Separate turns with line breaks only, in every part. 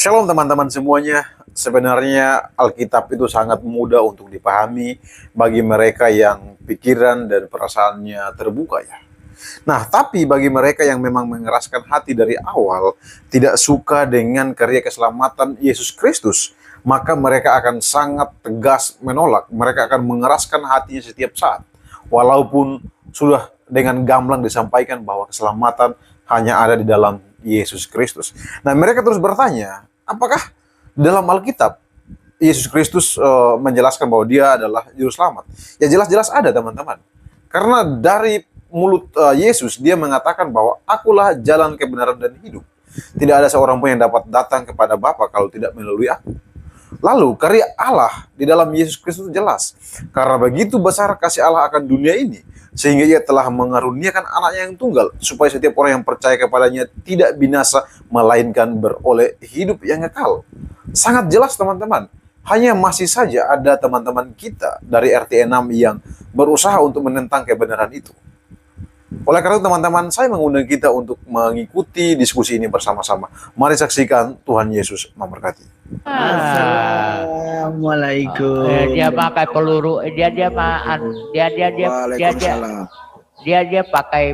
Shalom teman-teman semuanya. Sebenarnya Alkitab itu sangat mudah untuk dipahami bagi mereka yang pikiran dan perasaannya terbuka ya. Nah, tapi bagi mereka yang memang mengeraskan hati dari awal, tidak suka dengan karya keselamatan Yesus Kristus, maka mereka akan sangat tegas menolak. Mereka akan mengeraskan hatinya setiap saat. Walaupun sudah dengan gamblang disampaikan bahwa keselamatan hanya ada di dalam Yesus Kristus. Nah, mereka terus bertanya, apakah dalam Alkitab Yesus Kristus menjelaskan bahwa dia adalah juru selamat? Ya jelas-jelas ada teman-teman. Karena dari mulut Yesus dia mengatakan bahwa akulah jalan kebenaran dan hidup. Tidak ada seorang pun yang dapat datang kepada Bapa kalau tidak melalui aku. Lalu karya Allah di dalam Yesus Kristus jelas. Karena begitu besar kasih Allah akan dunia ini, sehingga ia telah mengaruniakan anaknya yang tunggal, supaya setiap orang yang percaya kepadanya tidak binasa, melainkan beroleh hidup yang kekal. Sangat jelas teman-teman. Hanya masih saja ada teman-teman kita dari RT 6 yang berusaha untuk menentang kebenaran itu. Oleh karena itu teman-teman, saya mengundang kita untuk mengikuti diskusi ini bersama-sama. Mari saksikan. Tuhan Yesus memberkati.
Assalamualaikum.
Dia pakai peluru, dia pakai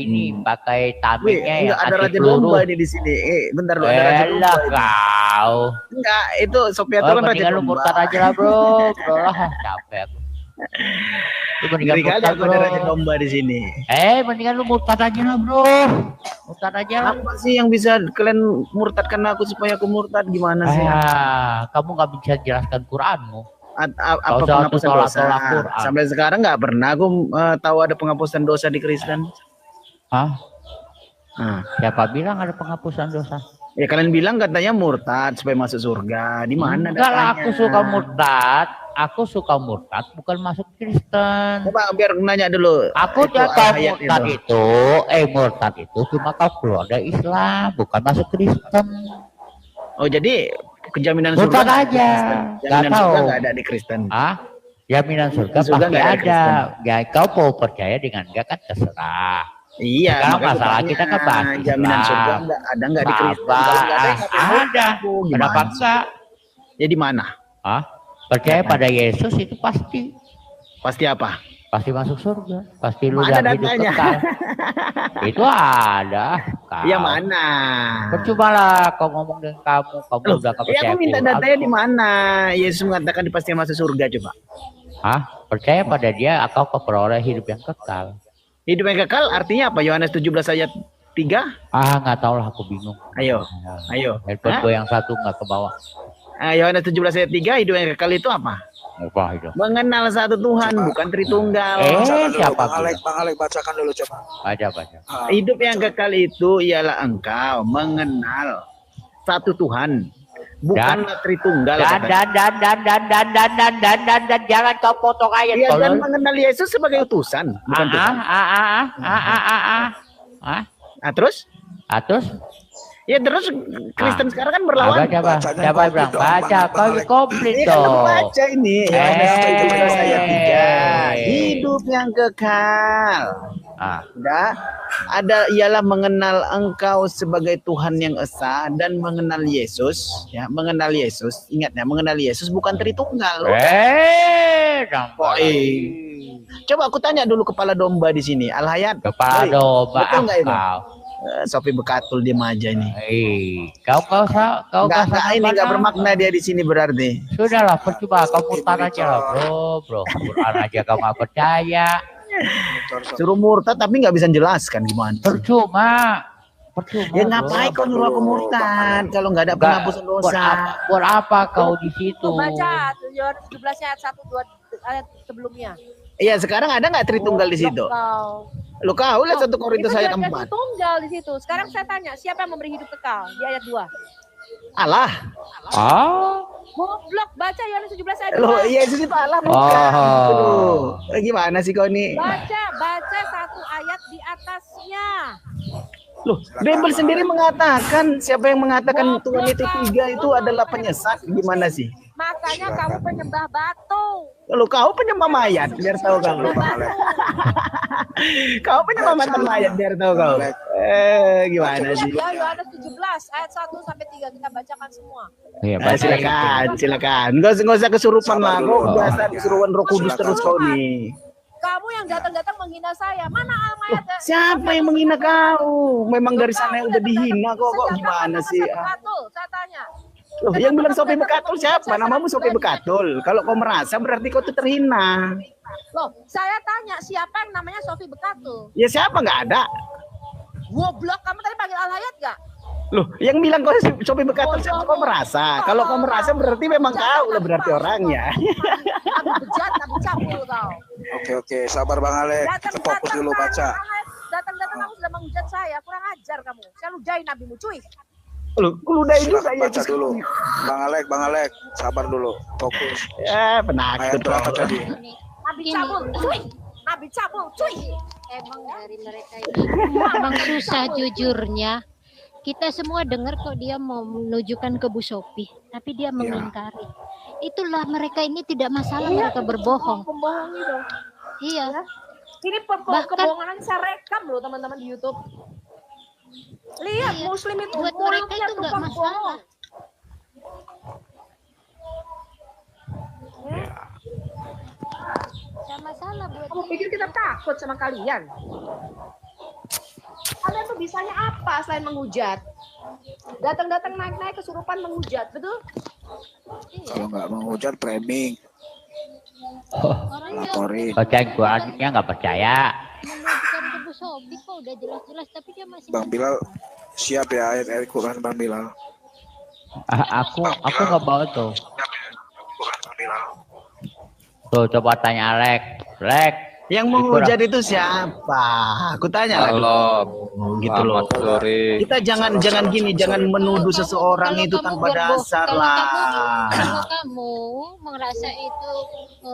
ini, pakai tamengnya yang
ada
anti
Raja
peluru.
Domba ini di sini. Bentar dulu, ada Raja Domba.
Kau.
Enggak, itu Sophia itu kan Raja
Mendingan lu
Domba.
murtad aja lah bro lah capek. Lu mendingan
Ngeri kali
murtad
aku ada Raja
bro.
Domba di sini.
Mendingan lu murtad aja lah bro. Murtad aja lah.
Apa sih yang bisa kalian murtadkan aku supaya aku murtad gimana sih?
Kamu nggak bisa jelaskan Quranmu.
Apa
usah
penghapusan
tolak
dosa?
Quran.
Sampai sekarang nggak pernah aku tahu ada penghapusan dosa di Kristen.
Hah?
Nah,
Siapa bilang ada penghapusan dosa?
ya kalian bilang katanya murtad supaya masuk surga. Di mana
Enggak lah,
datanya?
aku suka murtad. Aku suka murtad, bukan masuk Kristen.
Coba biar nanya dulu.
Aku
Itu
tahu
ayat
murtad itu cuma kau keluar dari Islam, bukan masuk Kristen.
Oh jadi kejaminan
Murtad
surga
aja.
jaminan
Nggak
surga
tahu.
nggak ada di Kristen.
Jaminan surga
Surga
pasti
nggak ada
ada.
Kristen.
Ya kau mau percaya dengan enggak kan terserah.
Iya.
Sekarang
makanya
masalah
tanya,
kita kan bahas
jaminan
Islam.
surga nggak di Kristen. Kalau nggak ada, ya nggak
Ada.
gimana?
Kenapa enggak?
Ya di mana?
Percaya pada Yesus itu pasti
Pasti apa?
pasti masuk surga, pasti lu
Mana
dapat hidup
datanya?
kekal. Itu ada.
Yang mana?
Percuma lah kau ngomong dengan kamu
Loh,
udah
ya
percaya.
aku minta datanya di mana? Yesus mengatakan pasti masuk surga coba.
Percaya pada dia kau peroleh hidup yang kekal.
Hidup yang kekal artinya apa? Yohanes 17 ayat 3?
Nggak tahu lah, aku bingung.
Ayo.
Handphone gue yang satu nggak ke bawah.
Yohanes 17 ayat 3, hidup yang kekal itu apa?
Apa itu?
Mengenal satu Tuhan, bukan Tritunggal.
Siapa?
Bang Alek bacakan dulu coba.
Baca.
Hidup yang kekal itu ialah engkau mengenal satu Tuhan, bukanlah Tritunggal.
Dan jangan kau potong ayat.
Iya, dan mengenal Yesus sebagai utusan, bukan Tuhan. Terus? Ya terus Kristen sekarang kan berlawan.
Coba bilang baca kau komplit dong.
Baca ini Yohanes 17 ayat 3. Hidup yang kekal. Udah ada ialah mengenal engkau sebagai Tuhan yang esa dan mengenal Yesus, ya, mengenal Yesus. Ingat ya, mengenal Yesus bukan Tritunggal. Coba aku tanya dulu kepala domba di sini, Al-Hayat.
Kepala domba
betul nggak itu?
kau.
Sofi bekatul dia aja ini.
Kau
ini nggak bermakna dia di sini berarti.
Sudahlah, percuma kau murtad aja lah bro. Quran aja kau nggak percaya.
Suruh murtad tapi nggak bisa jelaskan gimana.
Percuma.
Ya ngapain kau nyuruh aku murtad kalau nggak ada penghapusan dosa?
Buat apa kau di situ?
Baca 17 ayat 1 2 ayat sebelumnya.
Iya, sekarang ada nggak Tritunggal di situ? Lu kau lihat 1 Korintus ayat 4.
Tritunggal di situ. Sekarang saya tanya, siapa yang memberi hidup kekal di ayat 2?
Allah.
Goblok, baca Yohanes 17 ayat 2.
Loh, Yesus itu Allah bukan. Gimana sih kau nih?
Baca satu ayat di atasnya.
Loh, Bible sendiri mengatakan siapa yang mengatakan Tuhan itu 3 itu adalah penyesat. Gimana sih?
Makanya
Silakan.
kamu penyembah batu.
Kalau kau penyembah mayat, biar tahu kau.
Bang Alek.
Kau penyembah mantan mayat, biar tahu kau.
Alek.
Gimana
Lihat
sih?
ya Yohanes 17 ayat 1 sampai 3 kita bacakan semua.
Iya,
Nah, silakan. Nggak usah kesurupan lah. Kau
dulu.
biasa kesurupan Roh Kudus
Silakan.
terus kau nih.
Kamu yang datang-datang menghina saya. Mana ayatnya?
Siapa yang menghina kau? Memang dari sana yang udah dihina kok gimana sih?
Bekatul, saya tanya.
Loh, yang bilang Sofi Bekatul siapa? Namamu Sofi Bekatul. Kalau kau merasa berarti kau tuh terhina.
Loh, saya tanya siapa yang namanya Sofi Bekatul?
Ya siapa nggak ada?
Goblok, kamu tadi panggil Al-Hayat gak?
Loh, yang bilang kau Sofi Bekatul siapa? Kau merasa? Kalau kau merasa berarti memang kau lah berarti orangnya.
Nabi bejat, nabi cabul kau.
Oke, sabar Bang Alek. Kita fokus dulu baca.
Datang-datang kamu sudah menghujat saya, kurang ajar kamu. Saya ludahin nabimu, cuy.
Loh, ludahin juga
Silakan
ya.
baca dulu. Bang Alek, sabar dulu. Fokus.
Ya,
Ayat
penakut
berapa
kau.
tadi?
Nabi cabul, cuy. Nabi cabul, cuy.
Emang dari mereka ini emang susah jujurnya. Kita semua dengar kok dia mau menunjukkan ke Bu Sophie, tapi dia mengingkari. Itulah mereka ini tidak masalah mereka berbohong.
Pembohong itu.
Iya.
Ini
Bahkan-
kebohongan saya rekam loh teman-teman di YouTube. Lihat,
Iya.
Muslim itu
Buat mereka
mulutnya
itu nggak
tukang
masalah.
bohong.
Tidak masalah buat
Kamu pikir kita takut sama kalian? Kalian tuh bisanya apa selain menghujat? Datang-datang naik-naik kesurupan menghujat, betul?
Kalau nggak mau hujan framing,
orang yang
laporin.
Bacaan Qurannya nggak percaya.
menunjukkan ke Bu Sophie kok udah jelas-jelas, tapi dia masih
Bang Bilal siap ya ayat Quran Bang Bilal.
Aku nggak bawa tuh.
Quran Bang Bilal.
Tuh coba tanya Lek.
Yang menghujat itu siapa? Aku tanya lah.
Halo,
Gitu loh.
selamat sore.
Kita jangan gini, jangan menuduh seseorang
Kalau
itu
kamu
tanpa
berbohong-
dasar
kalau
lah.
kalau kamu merasa itu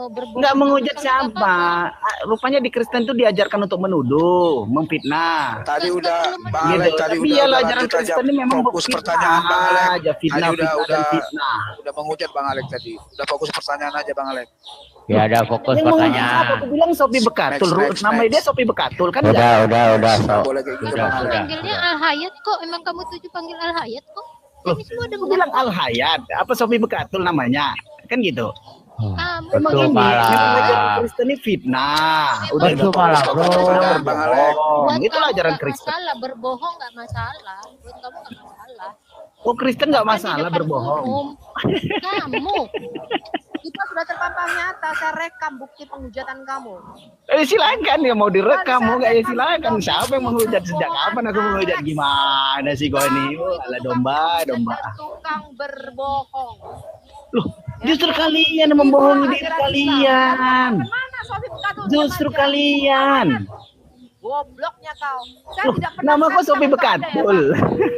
berbohong,
Nggak menghujat
kalau nggak
siapa? Rupanya di Kristen itu diajarkan untuk menuduh, memfitnah.
Tadi udah Bang
Gitu.
Alek tadi
Tapi
udah
iyalah, ajaran
lanjut aja.
Kristen ini memang
Fokus
fitnah
pertanyaan Bang Alek.
aja, fitnah,
Tadi
fitnah, dan fitnah.
udah menghujat Bang Alek tadi. Udah fokus pertanyaan aja Bang Alek.
Ya ada fokus
Yang menghujat apa?
pertanyaan.
Aku bilang Sophie Bekatul.
Next.
Namanya dia Sophie Bekatul kan?
Udah.
Nggak
So.
boleh kayak gitu
Udah,
Bang
Kamu
Alek.
panggilnya Al Hayat kok? Emang kamu tujuh panggil Al Hayat kok?
Loh,
Ini semua
Aku
dengar.
bilang Al Hayat. Apa Sophie Bekatul namanya? Kan gitu.
Kamu
Memang
Betul,
ini,
malah.
memang ajaran Kristen ini fitnah. Udah
Betul, malah, bro.
Bang Alek.
buat
Itulah
kamu
ajaran
nggak
Kristen.
masalah, berbohong nggak masalah. Buat kamu nggak masalah.
Oh, Kristen nggak
Bahkan di
masalah
depan
berbohong.
umum. Kamu
Kita sudah terpampang nyata, saya rekam bukti penghujatan kamu.
Silakan ya mau direkam mau nggak ya silakan. Siapa yang menghujat sejak kapan aku menghujat gimana sih kau ini? Oh, ala domba.
Tukang berbohong.
Loh, justru kalian yang membohongi diri kalian.
Mana Sofi Bekatul?
Justru
Diam aja.
kalian.
Gobloknya kau. Saya
Loh,
tidak pernah
nama kau Sofi Bekatul.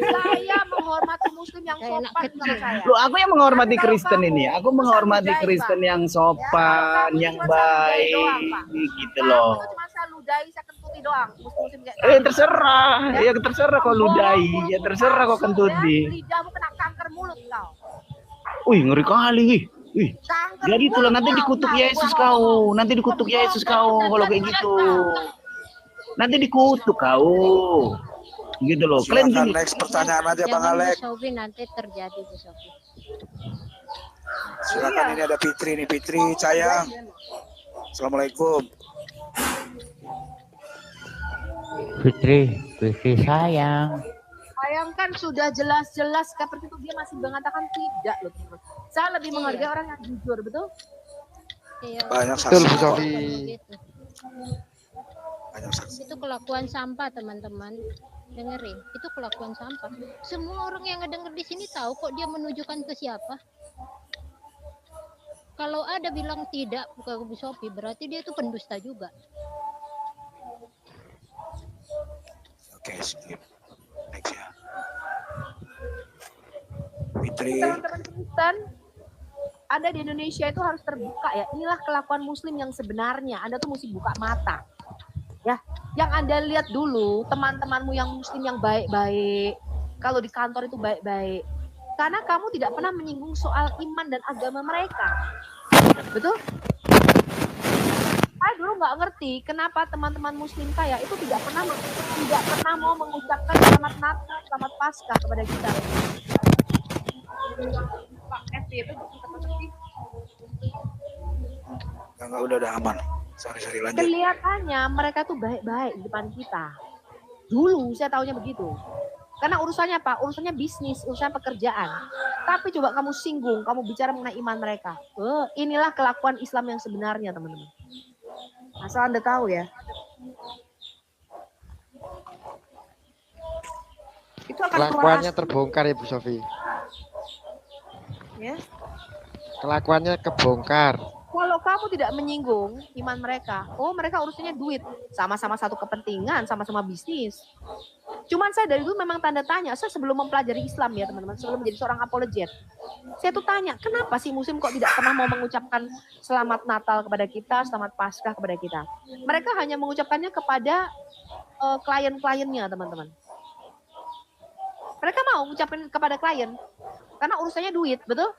Saya menghormati Muslim yang
Kayak anak
sopan sama saya.
Loh, aku yang menghormati Kristen ini. Aku menghormati Kristen yang sopan, yang baik, gitu loh.
Itu cuma saya ludahi, saya kentuti doang. Muslim kayak
Terserah, ya terserah kau ludahi, ya terserah kau kentuti.
Lidahmu kena kanker mulut kau.
Wih, ngeri kali, wih.
Kanker
Jadi itulah
mulut
nanti
kau,
dikutuk
kau
Yesus
bohong.
kau, nanti dikutuk Yesus kau kalau kayak gitu. Nanti dikutuk kau. Gitu loh. Kalian
Silakan
gini.
next pertanyaan aja Bang
jangan Bu
Alek.
Sophie, nanti terjadi Bu Sophie.
Silakan ini ada Fitri nih, Fitri sayang. Assalamualaikum.
Fitri sayang.
Bayangkan sudah jelas-jelas seperti itu dia masih mengatakan tidak loh teman. Saya lebih menghargai orang yang jujur, betul?
Iya.
Banyak
Betul,
saksi.
Bu Sofi.
Gitu.
Banyak saksi.
Itu kelakuan sampah teman-teman. Dengerin, itu kelakuan sampah. Semua orang yang ngedenger di sini tahu kok dia menunjukkan ke siapa. Kalau ada bilang tidak bukan Bu Sophie, berarti dia itu pendusta juga.
Oke, skip. Next ya. Fitri.
Teman-teman Kristen ada di Indonesia itu harus terbuka ya. Inilah kelakuan Muslim yang sebenarnya. Anda tuh mesti buka mata. Ya, yang Anda lihat dulu teman-temanmu yang Muslim yang baik-baik. Kalau di kantor itu baik-baik. Karena kamu tidak pernah menyinggung soal iman dan agama mereka. Betul? Saya dulu nggak ngerti kenapa teman-teman muslim kaya itu tidak pernah mau mengucapkan selamat Natal, selamat Paskah kepada kita. Pak FB itu
Enggak, udah aman. Sorry lanjut.
kelihatannya mereka tuh baik-baik di depan kita. Dulu saya taunya begitu. Karena urusannya apa? Urusannya bisnis, urusan pekerjaan. Tapi coba kamu singgung, kamu bicara mengenai iman mereka. Inilah kelakuan Islam yang sebenarnya, teman-teman. Asal Anda tahu ya. Itu akan
Kelakuannya
keluar
terbongkar ya Bu Sofi.
ya.
Kelakuannya kebongkar.
Kalau kamu tidak menyinggung iman mereka, mereka urusannya duit, sama-sama satu kepentingan, sama-sama bisnis. Cuman saya dari dulu memang tanda tanya, saya sebelum mempelajari Islam ya teman-teman, sebelum menjadi seorang apologet, saya tuh tanya, kenapa sih muslim kok tidak pernah mau mengucapkan selamat Natal kepada kita, selamat Paskah kepada kita. Mereka hanya mengucapkannya kepada klien-kliennya teman-teman. Mereka mau mengucapkan kepada klien, karena urusannya duit, betul?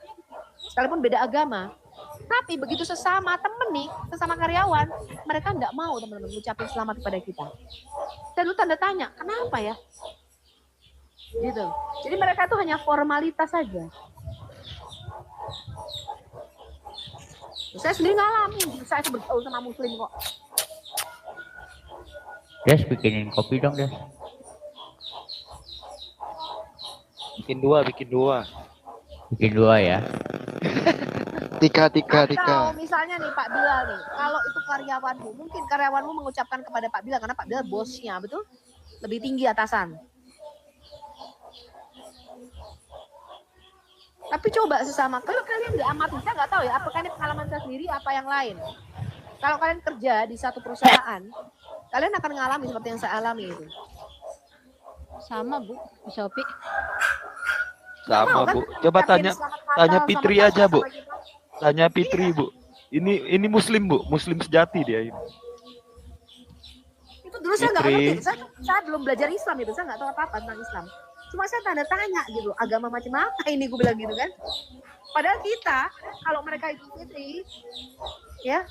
Sekalipun beda agama. Tapi begitu sesama temen nih, sesama karyawan, mereka enggak mau teman-teman ngucapin selamat kepada kita. Saya dulu tanda tanya, kenapa ya? Gitu. Jadi mereka itu hanya formalitas saja. Saya sendiri ngalamin, saya bergaul sama muslim kok.
Des, bikinin kopi dong, Des.
Bikin dua.
Bikin dua ya.
Tiga.
Atau misalnya nih Pak Bilal nih, kalau itu karyawanmu, mungkin karyawanmu mengucapkan kepada Pak Bilal, karena Pak Bilal bosnya, betul? Lebih tinggi atasan. Tapi coba sesama, kalau kalian diamati, saya nggak tahu ya, apakah ini pengalaman saya sendiri, apa yang lain. Kalau kalian kerja di satu perusahaan, kalian akan mengalami seperti yang saya alami itu.
Sama Bu Sophie.
Sama
Kan?
Bu. Coba
Ucapin
tanya
selamat Natal,
tanya
selamat
Fitri
Paskah
aja Bu.
sama kita.
Tanya Fitri Bu. Ini Muslim Bu, Muslim sejati dia ini.
Itu dulu saya nggak
Fitri.
ngerti, saya belum belajar Islam itu, saya nggak tahu apa-apa tentang Islam. Cuma saya tanda tanya gitu, agama macam apa ini, gue bilang gitu kan. Padahal kita, kalau mereka Idul Fitri, ya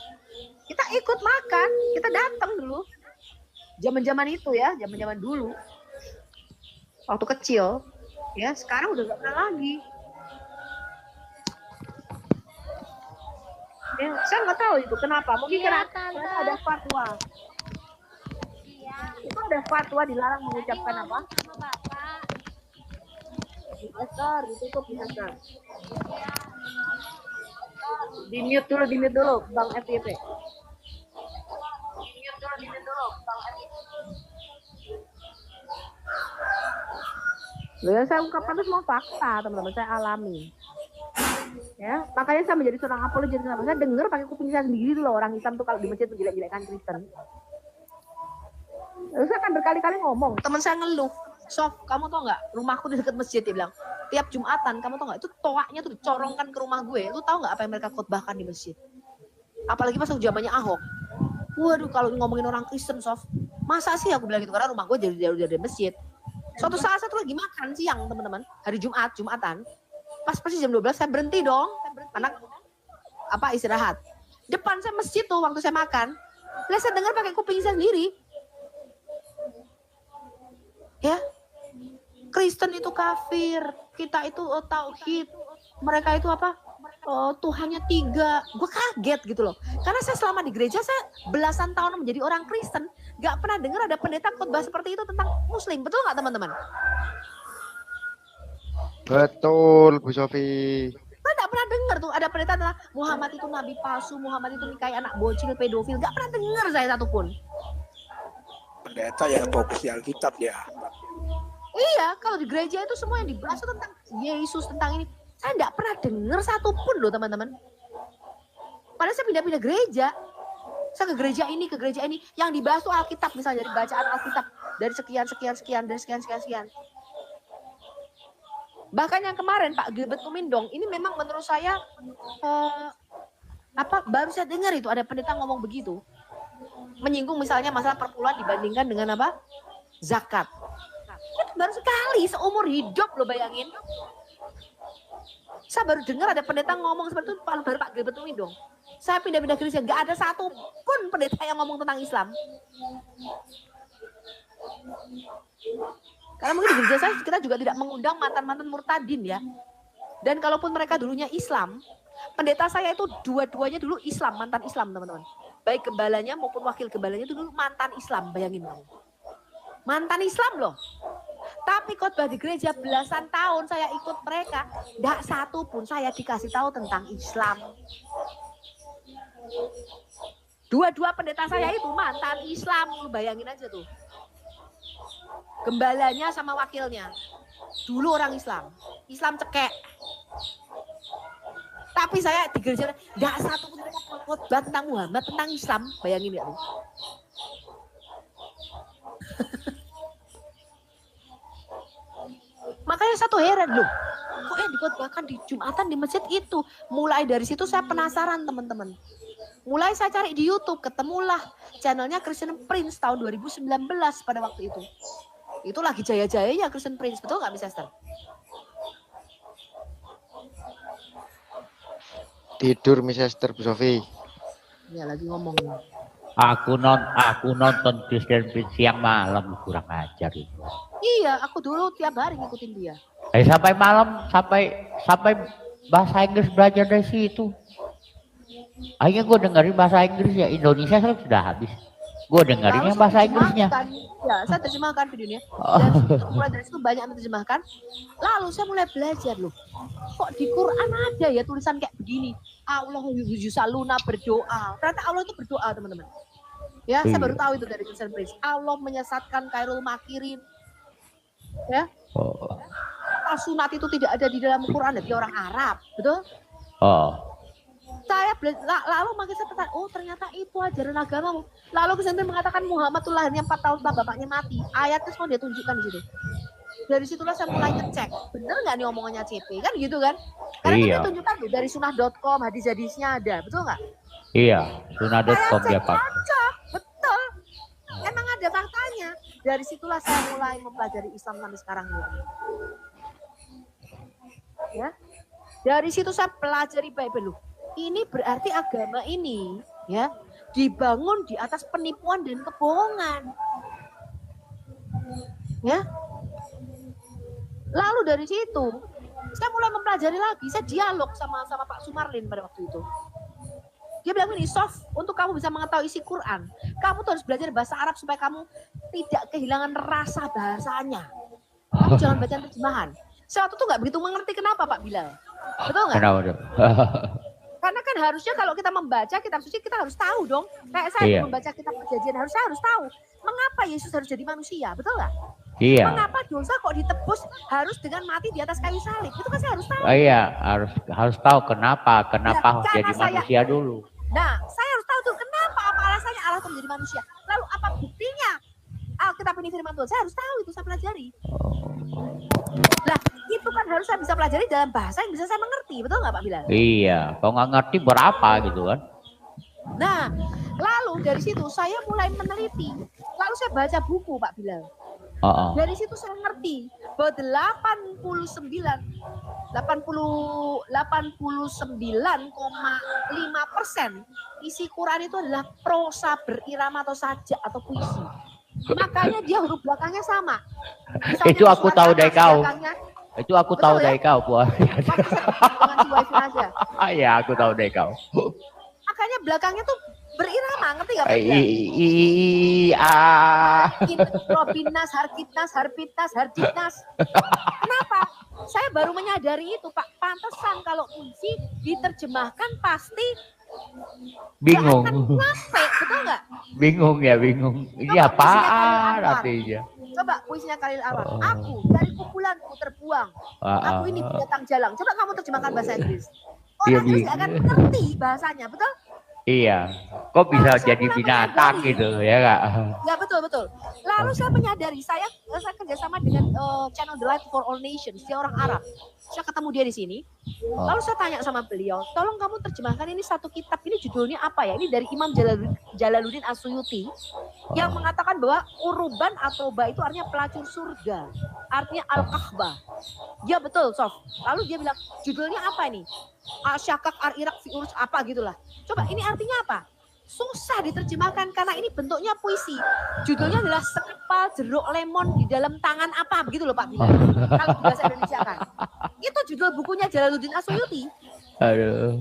kita ikut makan, kita datang dulu. Zaman-zaman itu ya, zaman-zaman dulu. Waktu kecil, ya sekarang udah nggak pernah lagi. Ya, saya nggak tahu itu kenapa. Mungkin karena ada fatwa. Itu ada fatwa dilarang mengucapkan apa? Besar, ditutup besar. Di mute dulu, Bang FYP. Yang saya ungkapkan itu semua fakta, teman-teman, saya alami. Ya, makanya saya menjadi seorang apologet. Kenapa? Saya dengar pakai kuping saya sendiri loh, orang Islam tuh kalau di masjid menjelek-jelekkan Kristen. Terus saya kan berkali-kali ngomong, teman saya ngeluh, Sof, kamu tau nggak, rumahku di dekat masjid, dia bilang, tiap Jumatan, kamu tau nggak, itu toaknya tuh dicorongkan ke rumah gue, lu tau nggak apa yang mereka khotbahkan di masjid? Apalagi pas zamannya Ahok. Waduh, kalau ngomongin orang Kristen, Sof, masa sih aku bilang gitu, karena rumah gue jauh dari masjid. Suatu saat satu lagi makan siang, teman-teman, hari Jumatan, pas persis jam 12 saya berhenti dong, anak istirahat. Depan saya masjid tuh waktu saya makan, lah saya dengar pakai kuping saya sendiri. Ya, Kristen itu kafir, kita itu tauhid, mereka itu apa? Tuhannya 3. Gue kaget gitu loh. Karena saya selama di gereja, saya belasan tahun menjadi orang Kristen, gak pernah dengar ada pendeta khotbah seperti itu tentang Muslim. Betul gak teman-teman?
Betul Bu Sofi.
Saya gak pernah dengar tuh ada pendeta tentang Muhammad itu nabi palsu, Muhammad itu nikahi anak bocil, pedofil. Gak pernah dengar saya satupun.
Pendeta yang fokus di Alkitab ya.
Iya, kalau di gereja itu semua yang dibahas itu tentang Yesus, tentang ini. Saya nggak pernah dengar satupun loh teman-teman. Padahal saya pindah-pindah gereja. Saya ke gereja ini, ke gereja ini. Yang dibahas tuh Alkitab, misalnya dari bacaan Alkitab. Dari sekian. Bahkan yang kemarin Pak Gilbert Tumindong, ini memang menurut saya, baru saya dengar itu ada pendeta ngomong begitu. Menyinggung misalnya masalah perpuluhan dibandingkan dengan apa? Zakat. Itu baru sekali seumur hidup loh, bayangin. Saya baru dengar ada pendeta ngomong seperti itu, baru Pak Gilbert ini dong. Saya pindah-pindah gereja, nggak ada satu pun pendeta yang ngomong tentang Islam. Karena mungkin di gereja saya kita juga tidak mengundang mantan-mantan murtadin ya. Dan kalaupun mereka dulunya Islam, pendeta saya itu dua-duanya dulu Islam, mantan Islam teman-teman. Baik gembalanya maupun wakil gembalanya itu dulu mantan Islam, bayangin kamu. Mantan Islam loh. Tapi khotbah di gereja belasan tahun saya ikut mereka, enggak satu pun saya dikasih tahu tentang Islam. Dua-dua pendeta saya itu mantan Islam, lu bayangin aja tuh. Gembalanya sama wakilnya dulu orang Islam, Islam cekek. Tapi saya di gereja enggak satu pun mereka khotbah tentang Muhammad, tentang Islam, bayangin ya tuh. Makanya satu heran loh, kok yang dikhotbahkan di Jumatan di masjid itu. Mulai dari situ saya penasaran teman-teman. Mulai saya cari di YouTube, ketemulah channelnya Christian Prince tahun 2019 pada waktu itu. Itu lagi jaya-jayanya Christian Prince, betul nggak Miss Esther?
Tidur Miss Esther, Bu Sofi.
Ya lagi ngomong.
Aku nonton Christian Prince siang malam, kurang ajar itu.
Iya, aku dulu tiap hari ngikutin dia.
Sampai malam, sampai bahasa Inggris belajar dari situ. Akhirnya gue dengerin bahasa Inggris ya, Indonesia kan sudah habis. Gue dengerin yang bahasa Inggrisnya.
Ya, saya terjemahkan videonya.
Oh.
Dan mulai dari situ banyak yang terjemahkan. Lalu saya mulai belajar loh. Kok di Quran ada ya tulisan kayak begini. Allah yusaluna berdoa. Ternyata Allah itu berdoa teman-teman. Ya, saya baru tahu itu dari Christian Prince. Allah menyesatkan Khairul Makirin. Ya.
Oh.
Sunat itu tidak ada di dalam Quran, dia orang Arab, betul?
Oh.
Saya lalu makin saya tertarik, oh ternyata itu ajaran agamamu. Lalu kemudian mengatakan Muhammad itu lahirnya 4 tahun setelah bapaknya mati. Ayatnya semua dia tunjukkan di situ. Dari situlah saya mulai ngecek, bener nggak nih omongannya CP, kan gitu kan? Karena
Iya.
dia tunjukkan tuh dari sunah.com, hadis-hadisnya ada, betul nggak?
Iya, sunah.com dia pakai.
Cocok, betul. Emang ada faktanya. Dari situlah saya mulai mempelajari Islam sampai sekarang ini. Ya, dari situ saya pelajari Bible loh. Ini berarti agama ini ya dibangun di atas penipuan dan kebohongan. Ya. Lalu dari situ saya mulai mempelajari lagi, saya dialog sama Pak Sumarlin pada waktu itu. Dia bilang ini, Sof, untuk kamu bisa mengetahui isi Quran, kamu tuh harus belajar bahasa Arab supaya kamu tidak kehilangan rasa bahasanya. Kamu jangan baca terjemahan. Saya waktu itu nggak begitu mengerti kenapa Pak Bilal. Betul nggak?
Kenapa tuh?
Karena kan harusnya kalau kita membaca kitab suci kita harus tahu dong. Kayak saya
Iya.
membaca kitab perjanjian saya harus tahu mengapa Yesus harus jadi manusia, betul nggak?
Iya.
Mengapa dosa kok ditebus harus dengan mati di atas kayu salib? Itu kan saya harus tahu.
Iya, harus tahu kenapa
Ya,
jadi manusia dulu.
Nah, saya harus tahu tuh kenapa, apa alasannya Allah itu menjadi manusia. Lalu apa buktinya? Alkitab ini firman Tuhan. Saya harus tahu itu, saya pelajari. Nah, itu kan harus saya bisa pelajari dalam bahasa yang bisa saya mengerti, betul nggak Pak Bilal?
Iya, kalau nggak ngerti berapa gitu kan?
Nah, lalu dari situ saya mulai meneliti. Lalu saya baca buku Pak Bilal. Dari situ saya ngerti bahwa 89,5% isi Quran itu adalah prosa berirama atau sajak atau puisi. Makanya dia huruf belakangnya sama. Misalnya
Itu aku
surat
tahu
Al-Nas
dari kau.
belakangnya-
Itu aku tahu
Betul ya?
dari kau, Bu.
Makanya saya dengan si wifi aja.
Iya, aku tahu dari kau.
Makanya belakangnya tuh berirama, ngerti nggak Pak Bilal?
Iya.
Robinas, Harpitnas. Kenapa? Saya baru menyadari itu Pak. Pantesan kalau puisi diterjemahkan pasti
Bingung.
nggak akan nyampe, betul nggak?
Bingung ya, bingung. Ini
Coba puisinya Khalil
apaan
Anwar.
artinya?
Coba puisinya Khalil Anwar. Aku dari kumpulanku terbuang. Aku ini binatang jalang. Coba kamu terjemahkan bahasa Inggris.
Iya,
Orang pasti akan mengerti bahasanya, betul?
Iya. Kok bisa
Saya
jadi
mulai
binatang
menyadari.
gitu ya kak?
Ya betul. Lalu saya menyadari, saya kerjasama dengan channel The Light for All Nations, dia orang Arab. Saya ketemu dia di sini. Lalu saya tanya sama beliau, tolong kamu terjemahkan ini satu kitab, ini judulnya apa ya? Ini dari Imam Jalaluddin As-Suyuti. yang mengatakan bahwa uruban atau ba itu artinya pelacur surga, artinya al-kahbah. Ya betul, Sof. Lalu dia bilang judulnya apa ini? Syakak ar-Irak fi urus apa gitulah. Coba ini artinya apa? Susah diterjemahkan karena ini bentuknya puisi. Judulnya adalah sekepal jeruk lemon di dalam tangan apa begitu loh Pak Bilal. Kalau di bahasa Indonesia kan. Itu judul bukunya Jalaluddin As-Suyuti.
Aduh.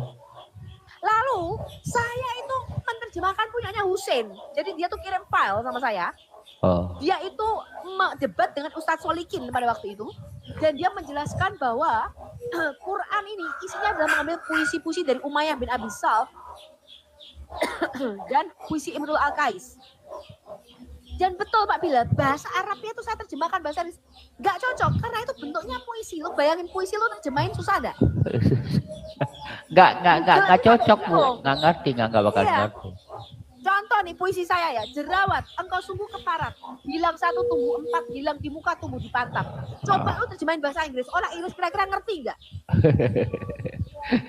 Lalu saya itu menerjemahkan punyanya Husein. Jadi dia tuh kirim file sama saya.
Oh.
Dia itu debat dengan Ustadz Solikin pada waktu itu. Dan dia menjelaskan bahwa Quran ini isinya adalah mengambil puisi-puisi dari Umayyah bin Abi Salf dan puisi Imrul Al-Qais. Dan betul Pak Bilal, bahasa Arabnya itu saya terjemahkan bahasa Inggris nggak cocok karena itu bentuknya puisi. Lo bayangin puisi lo terjemahin susah nggak?
Nggak cocok Bu, nggak ngerti, nggak bakal
Iya.
ngerti.
Contoh nih puisi saya ya, jerawat, engkau sungguh keparat, hilang satu tumbuh empat, hilang di muka tumbuh di pantat. Coba lu terjemahin bahasa Inggris, orang Inggris kira-kira ngerti nggak?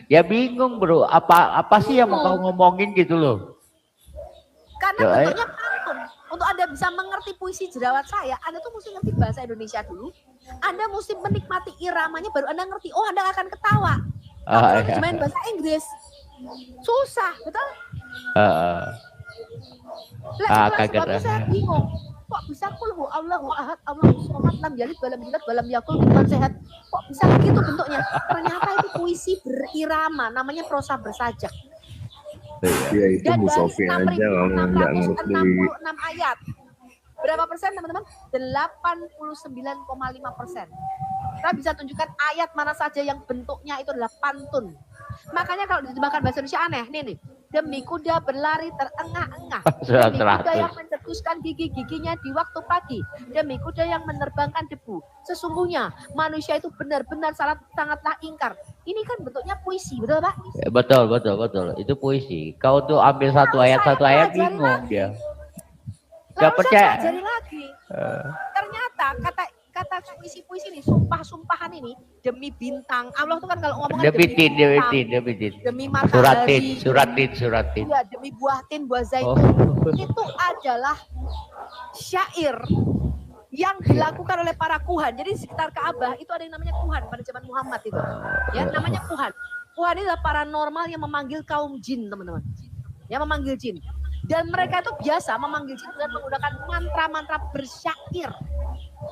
Ya bingung Bro, apa sih yang mau kau ngomongin gitu loh.
Karena
Ya,
bentuknya pantun. Untuk Anda bisa mengerti puisi jerawat saya, Anda tuh mesti ngerti bahasa Indonesia dulu. Anda mesti menikmati iramanya, baru Anda ngerti. Oh, Anda akan ketawa. Kalau
iya.
terjemahin bahasa Inggris, susah, betul? Lah, itulah
kaget
sebabnya
lah.
saya bingung. Kok bisa kulhu Allahu ahad, Allahu somad, lam yalid walam yulad walam yakul kufuwan sehat. Kok bisa begitu bentuknya? Ternyata itu puisi berirama, namanya prosa bersajak.
Ya itu
Dan
Bu
dari
Sofi aja kalau nggak ngerti.
666 ayat. Berapa persen teman-teman? 89,5%. Kita bisa tunjukkan ayat mana saja yang bentuknya itu adalah pantun. Makanya kalau diterjemahkan bahasa Indonesia aneh, nih. Demi kuda berlari terengah-engah. Demi kuda yang mencetuskan gigi-giginya di waktu pagi. Demi kuda yang menerbangkan debu. Sesungguhnya manusia itu benar-benar sangatlah ingkar. Ini kan bentuknya puisi, betul Pak?
Ya, betul. Itu puisi. Kau tuh ambil satu ayat bingung dia. Gak
Lalu
percaya.
saya pelajari lagi. Ternyata kata puisi-puisi ini, sumpah-sumpahan ini demi bintang. Allah tuh kan kalau ngomongnya
Debitin.
demi matahari,
Suratin.
ya, demi buah tin, buah zaitun. Itu adalah syair yang dilakukan oleh para kuhan. Jadi di sekitar Ka'bah itu ada yang namanya kuhan pada zaman Muhammad itu. Ya, namanya kuhan. Kuhan ini adalah paranormal yang memanggil kaum jin, teman-teman. Yang memanggil jin. Dan mereka itu biasa memanggil jin dengan menggunakan mantra-mantra bersyair.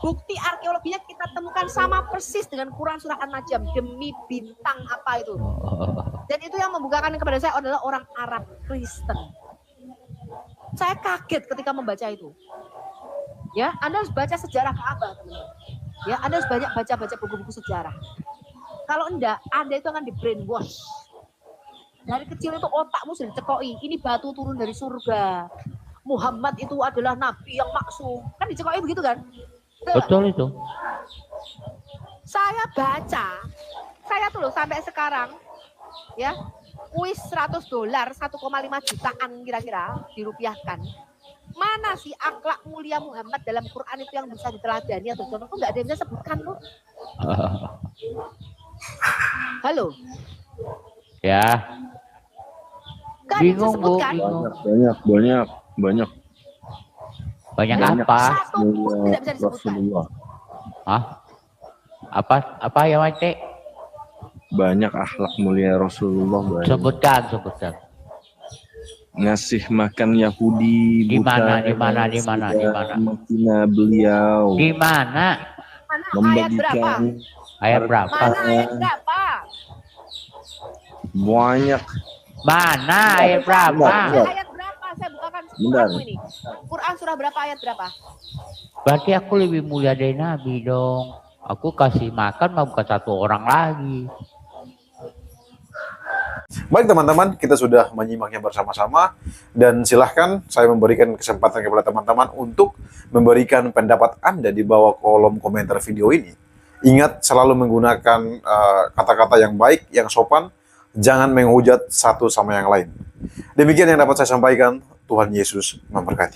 Bukti arkeologinya kita temukan sama persis dengan Quran surah An-Najm, demi bintang apa itu. Dan itu yang membukakan kepada saya adalah orang Arab Kristen. Saya kaget ketika membaca itu. Ya, Anda harus baca sejarah Ka'bah, teman-teman. Ya, Anda harus banyak baca buku-buku sejarah. Kalau enggak, Anda itu akan di brainwash. Dari kecil itu otakmu sudah dicekoi, ini batu turun dari surga. Muhammad itu adalah nabi yang maksum. Kan dicekoi begitu kan?
Betul itu.
Saya baca, saya tuh loh sampai sekarang ya, kuis $100, 1,5 jutaan kira-kira dirupiahkan. Mana sih akhlak mulia Muhammad dalam Quran itu yang bisa diteladani atau contoh? Kok nggak ada yang bisa sebutkan loh? Halo?
Ya.
Kan
Bingung Bu,
disebutkan.
bingung.
Banyak.
Banyak apa?
Satu pun tidak bisa disebutkan.
Rasulullah.
Hah? Apa ya Mate?
Banyak akhlak mulia Rasulullah. Banyak.
Sebutkan.
Ngasih makan Yahudi.
Di mana?
Menghina beliau.
Di mana?
Mana ayat berapa?
Ayat berapa?
Mana ayat berapa?
Banyak.
Mana ayat berapa?
Ayat berapa? Saya bukakan Quranmu ini. Quran surah berapa ayat berapa?
Berarti aku lebih mulia dari Nabi dong. Aku kasih makan mah bukan satu orang lagi.
Baik teman-teman, kita sudah menyimaknya bersama-sama dan silahkan saya memberikan kesempatan kepada teman-teman untuk memberikan pendapat Anda di bawah kolom komentar video ini. Ingat selalu menggunakan kata-kata yang baik, yang sopan, jangan menghujat satu sama yang lain. Demikian yang dapat saya sampaikan. Tuhan Yesus memberkati.